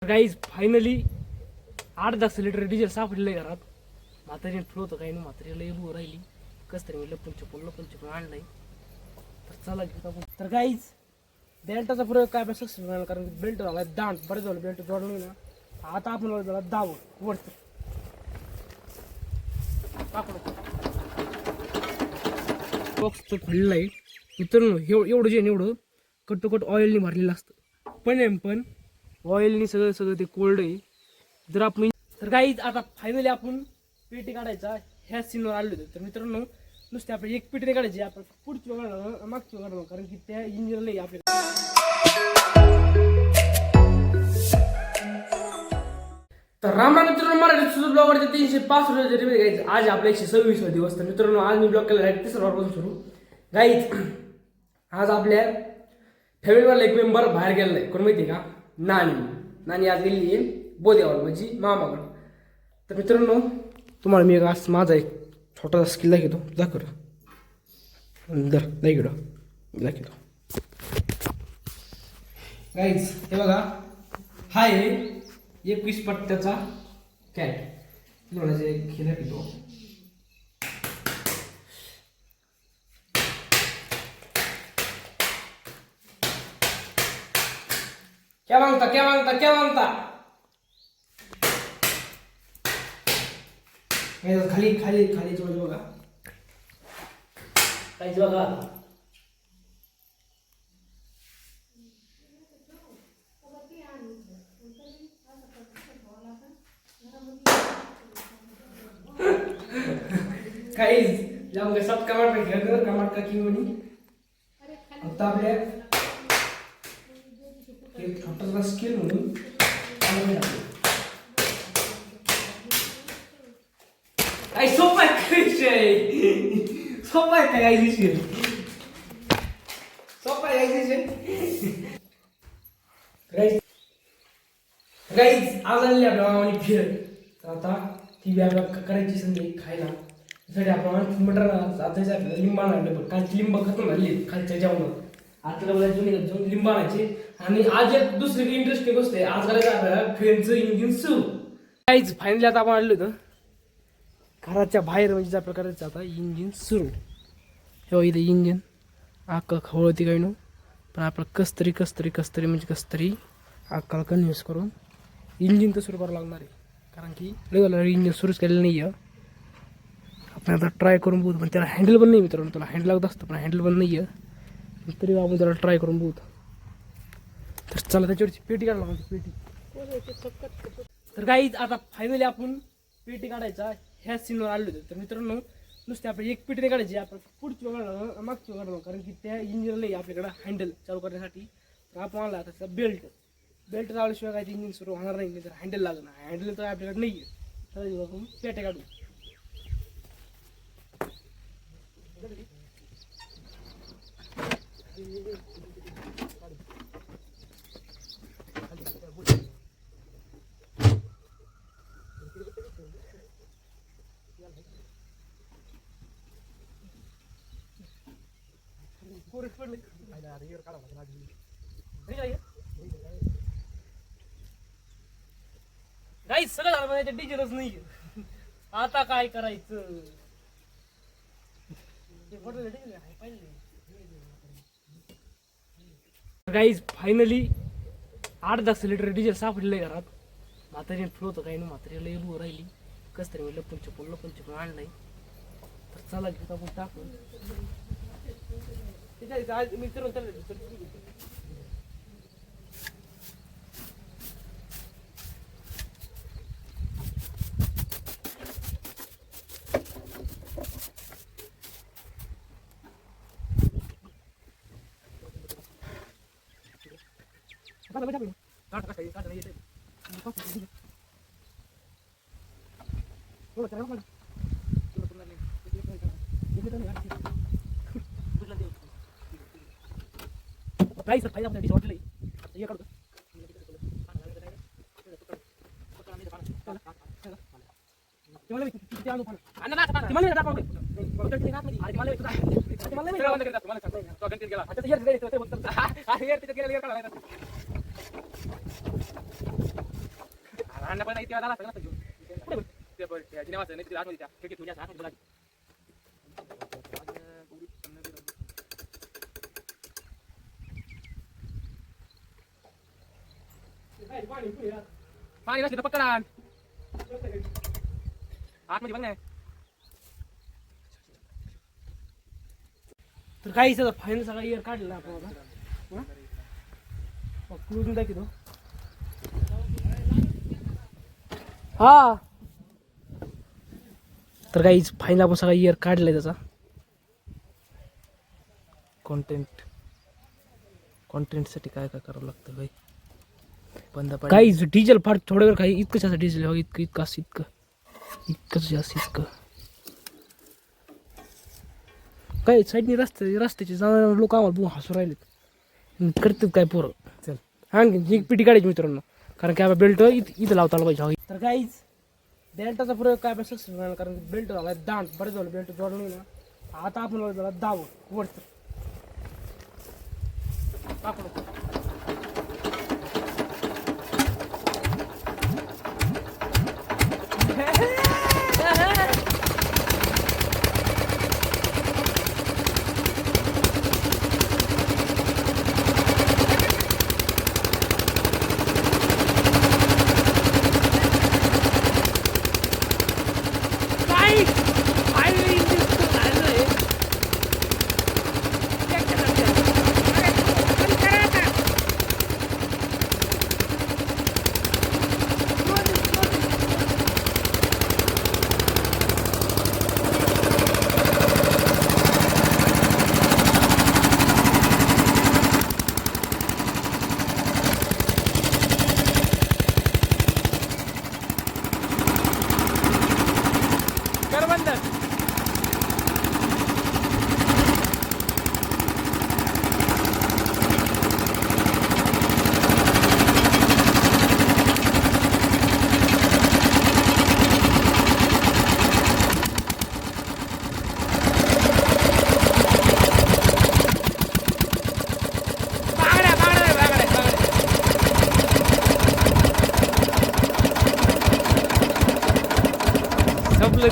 Guys finally 8-10 litre diesel सापडले घरात. म्हातारीने ठेवलं काही नाही, म्हातारीला येऊ राहिली कस तरी मी लपून छपून आणलंय. तर चला घेऊ आपण. तर गाईज बेल्टाचा प्रयोग काय सक्सेस मिळाला, कारण बेल्ट झाला दांड बरं झालं बेल्ट जोडलं ना. आता आपण त्याला दाव वरतं बॉक्स तो खोललेला आहे मित्रांनो. एवढं जे एवढं कट टू कट ऑइलनी भरलेलं असतं, पण ऑइलनी सगळं ते कोल्ड आहे. जर आपण तर गाईज आता फायनली आपण पेटी काढायचा ह्या सीनवर आलो होतो. तर मित्रांनो नुसते आपली एक पेटी काढायची, आपण पुढची काढणार मागची काढणार, कारण की त्या इंजिनला आपल्याला. तर राम मित्रांनो, मराठी सुद्धा ब्लॉगवरचे 365 रिव्ह्यू घ्यायचं. आज आपल्या 126 दिवस. तर मित्रांनो आज मी ब्लॉग केला आहे 3रा वारपासून सुरू. गाईज आज आपल्या फॅमिलीवाला एक मेंबर बाहेर गेलेला आहे. कोण माहिती आहे का? नानी आज गेलेली आहे बोदेवाला, म्हणजे मामाकडं. तर मित्रांनो तुम्हाला मी आज माझा एक छोटासा स्किल दाखवतो. दाखव दाखवतो गाईज. हे बघा, हा आहे 21 पट्ट्याचा कॅट. तुम्हाला जे हे दाखवतो. क्या मागता खाली जोड बघा. काहीच बघा. काहीच जाऊन सब कमाट का की म्हणी. आता आपल्या एक छोटासा स्किल म्हणून काय सोपं आहे काय विषय सोपं आहे गाईज आज आणली आपल्या मामाने फिरत. तर आता ती बी आपल्याला करायची संधी खायला. त्यासाठी आपण मटर आता लिंबा आणले, पण कालची लिंब खतम झाली खालच्या जेवणात. आता जुनी लिंब आणायचे. आणि आज एक दुसरी इंटरेस्टिंग गोष्ट आहे, आज करायचं आपल्याला ट्रेनचं इंजिन सुरू. काहीच फायनली आता आपण आणलं होतं घराच्या बाहेर, म्हणजे ज्या प्रकारचं आता इंजिन सुरू. हे इथं इंजिन अक्का खवळती काही नो, पण आपलं कस्तरी अक्काला कन्व्हिन्स करून इंजिन तर सुरू करावं लागणार आहे. कारण की इंजिन सुरूच केलेलं नाही आहे. आपण आता ट्राय करून बघू, पण त्याला हँडल पण नाही मित्रांनो. त्याला हँडल लागत असतं पण हँडल पण नाही आहे. तरी आपण त्याला ट्राय करून बघू. तर चला त्याच्यावरची पेटी काढला पेटी. तर गाईज आता फायनली आपण पेटी काढायचा ह्या सीनवर आलो होतो. तर मित्रांनो नुसते आपली एक पेटी काढायची, आपण पुढची काढणार मागची काढणार, कारण की त्या इंजिनला आपल्याकडे हँडल चालू करण्यासाठी. तर आपण आला त्याचा बेल्ट लावल्याशिवाय काय इंजिन सुरू होणार नाही. तर हँडल लागणार, हँडल तर आपल्याकडे नाही आहे. तर आपण पेट्या काढू. गाईज सगळं झालं, पण डिझेलच नाही. आता काय करायचं? गाईज फायनली 8-10 लिटर डिझेल सापडले घरात. म्हातारीने ठेवलं काही नाही, म्हातारीला येऊ राहिली कस तरी मी लपून छपून आणलंय. तर चला घेऊ आपण टाकून. मी करून काही सर फायदा आपल्याला वाटलं हे काढतो. पाणी नसले तर पकडा आतमध्ये बघ नाही. तर काही फायनल सगळा इयर काढलेला आपण आता क्लूज दाखवतो. हा तर काहीच फायनल आपण सगळा इयर काढलाय त्याचा. कॉन्टेंटसाठी काय काय करावं लागतं भाई. काहीच डिझेल फार थोडा वेळ काही इतकं डिझेल हो इतकं असं इतकंच जास्त इतकं काही साईडने रस्त्याचे जाणारे लोक आम्हाला बघून हसू राहिलेत. करतात काय पोरं. चल आणखी पिटी काढायची मित्रांनो, कारण की आपण बेल्ट इथं लावता आला पाहिजे. तर काहीच बेल्टाचा प्रयोग काय सक्सेस झाला, कारण बेल्ट झाला दांड बरं झालं बेल्ट जोडून ना. आता आपण झाला दाव वरतं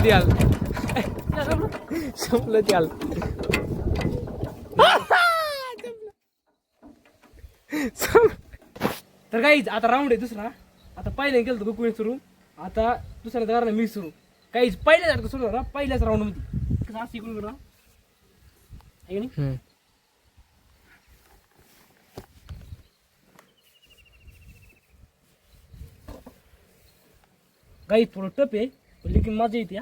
द्याल संपलं द्याल. तर काहीच आता राऊंड आहे दुसरा. आता पहिल्या गेलं तर गोकुळ सुरू, आता दुसऱ्या कारण मी सुरू. काहीच पहिल्यासारखं सुरू झाला पहिल्याच राऊंड मध्ये. कसं असं इकडून करा आहे नाही. काही थोडं टप आहे लेकिन मजा येते.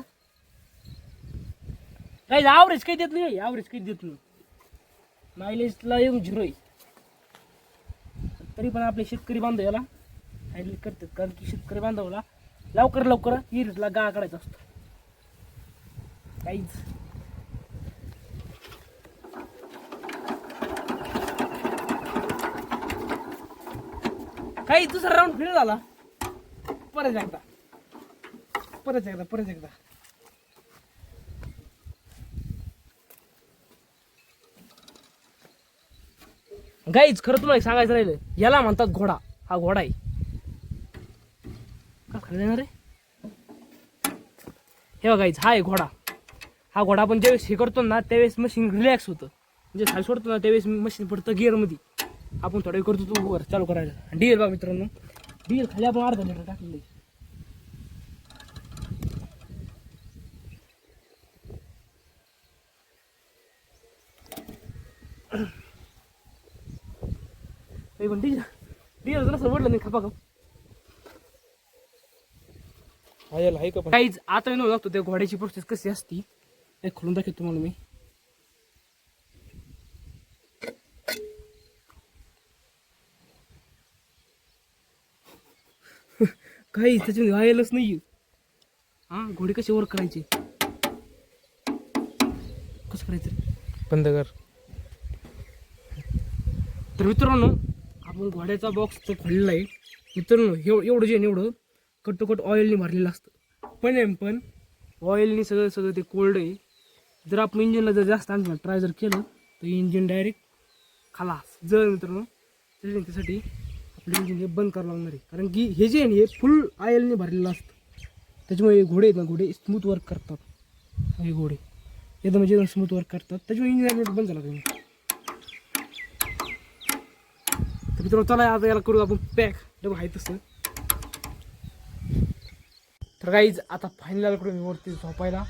काही ॲव्हरेज काही देत नाही, ॲव्हरेज काही देत नाही. मायलेजला येऊन 0 आहे. तरी पण आपले शेतकरी बांधव याला हँडल करतात, कारण की शेतकरी बांधवाला लवकर इरीतला गाळा काढायचा असतो. काहीच काही दुसरा राऊंड फिर झाला. परत एकदा गाईच. खरं तुम्हाला सांगायचं राहिलं, याला म्हणतात घोडा. हा घोडा आहे का खाली जाणार रे. हे बघा गाईच, हा आहे घोडा. हा घोडा आपण ज्यावेळेस हे करतो ना त्यावेळेस मशीन रिलॅक्स होतं. म्हणजे खाली सोडतो ना त्यावेळेस मशीन पडतं गिअरमध्ये. आपण थोडं करतो तो वर चालू करायला. डिझेल बघा मित्रांनो, डिझेल खाली आपण अर्धा लिटर टाकलेलं आहे. पण डिझेल जरा वडलं नाही खपा काहीच. आता मी नव्हतं त्या घोड्याची प्रोसेस कशी असती ते खोलून दाखवतो तुम्हाला मी. काही त्याच्यामध्ये व्हायलाच नाही. हा घोडे कसे वर करायचे, कसं करायचं बंद कर. तर मित्रांनो आपण घोड्याचा बॉक्स तो खोललेला आहे मित्रांनो. एवढं जे एवढं कट ऑइलने भरलेलं असतं. पण ऑइलने सगळं ते कोल्ड आहे. जर आपण इंजिनला जर जास्त आणलं ट्राय जर केलं तर इंजिन डायरेक्ट खालास जर मित्रांनो. त्यासाठी इंजिन हे बंद करावं लागणार आहे. कारण की हे जे आहे ना, हे फुल ऑइलने भरलेलं असतं. त्याच्यामुळे हे घोडे आहेत ना, घोडे स्मूथ वर्क करतात. हे घोडे एकदम म्हणजे एकदम स्मूथ वर्क करतात. त्याच्यामुळे इंजिन बंद झाला तुम्ही. तर मित्रांनो चला आता याला करू आपण पॅक. डबल आहे तसं. तर काहीच आता फायनल करून मी वरती झोपायला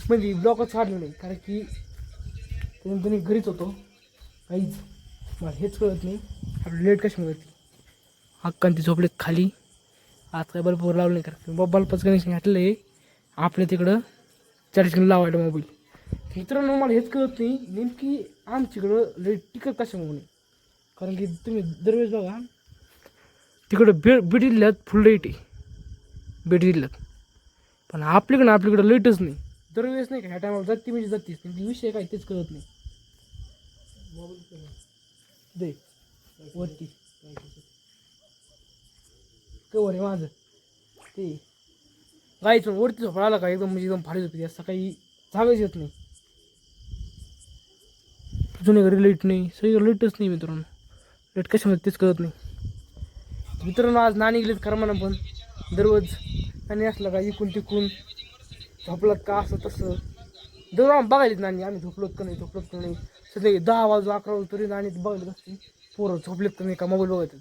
म्हणजे ब्लॉकच काढलं नाही. कारण की त्यानंतर मी घरीच होतो. काहीच मला हेच कळत नाही आपलं लेट कशामुळे होती. हक्कांती झोपलेत खाली. आज काय बल्ब लावलं नाही. कारण बल्बच कनेक्शन घातलं आहे आपल्या तिकडं चार्जिंग लावायला मोबाईल. मित्रांनो मला हेच कळत नाही नेमकी आमच्याकडं लेट टिकत कशामुळे नाही. कारण की तुम्ही दरवेळेस बघा तिकडं बीड जिल्ह्यात फुल लाईट आहे. बीड जिल्ह्यात पण आपल्याकडं लाईटच नाही. दरवेळेस नाही का ह्या टायमाला जाती म्हणजे जातीच नाही. विषय काय तेच कळत नाही. दे वरती कवर आहे माझं ते गायचं वरती झोपा आला का एकदम म्हणजे एकदम भारी झोपते. सकाळी जागाच येत नाही. जुन्या घरी लाईट नाही. सगळी लाईटच नाही मित्रांनो. लाईट कशामध्ये तेच कळत नाही. मित्रांनो आज नाणी गेलेत कर्माना पण दररोज नाणी असलं का इकून तिकून झोपलात का असं तसं दररोज आम्ही बघायलीत नाणी. आम्ही झोपलोत का नाही सध्या 10 वाजू 11 वाजू तरी नाणी बघायला असते. पोरं झोपलेत का नाही का मोबाईल बघायचं.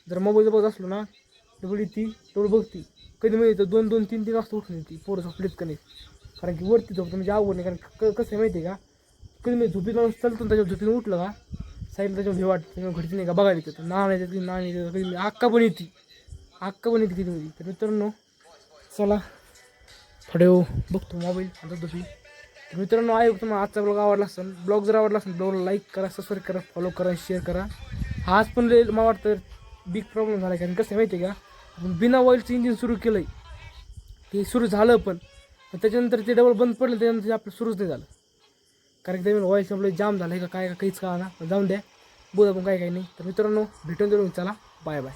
जर मोबाईल बघत असलो ना तेवढी ती तेवढं बघती. कधी म्हणजे 2-2, 3-3 वाजता उठून येते पोरं झोपलेत का नाही. कारण की वरती झोपतं म्हणजे आवड नाही. कारण कसं आहे माहिती आहे का कधी मी झोपीत माणूस चालतो त्याच्यावर झोपीतून उठलं का साईडला त्याच्यावर हे वाटतं त्याच्यावर घडती नाही का बघायला येतं. नाणी कधी अक्का पण येते कधी मध्ये. तर मित्रांनो चला थोडे बघतो मोबाईल आता दुसरी. तर मित्रांनो आहे तुम्हाला आजचा ब्लॉग आवडला असेल. ब्लॉग जर आवडला असेल ब्लॉगला लाईक करा, सबस्क्राईब करा, फॉलो करा, शेअर करा. आज पण मला वाटतं बिग प्रॉब्लेम झाला. कारण कसं माहिती आहे का आपण बिना ऑइलचं इंजिन सुरू केलं आहे. ते सुरू झालं पण त्याच्यानंतर ते डबल बंद पडलं. त्याच्यानंतर आपलं सुरूच नाही झालं. कारण की ऑइल संपलं जाम झालं का काय काहीच कळा ना. जाऊन द्या बोल आपण काय नाही. तर मित्रांनो भेटून देऊन चला बाय बाय.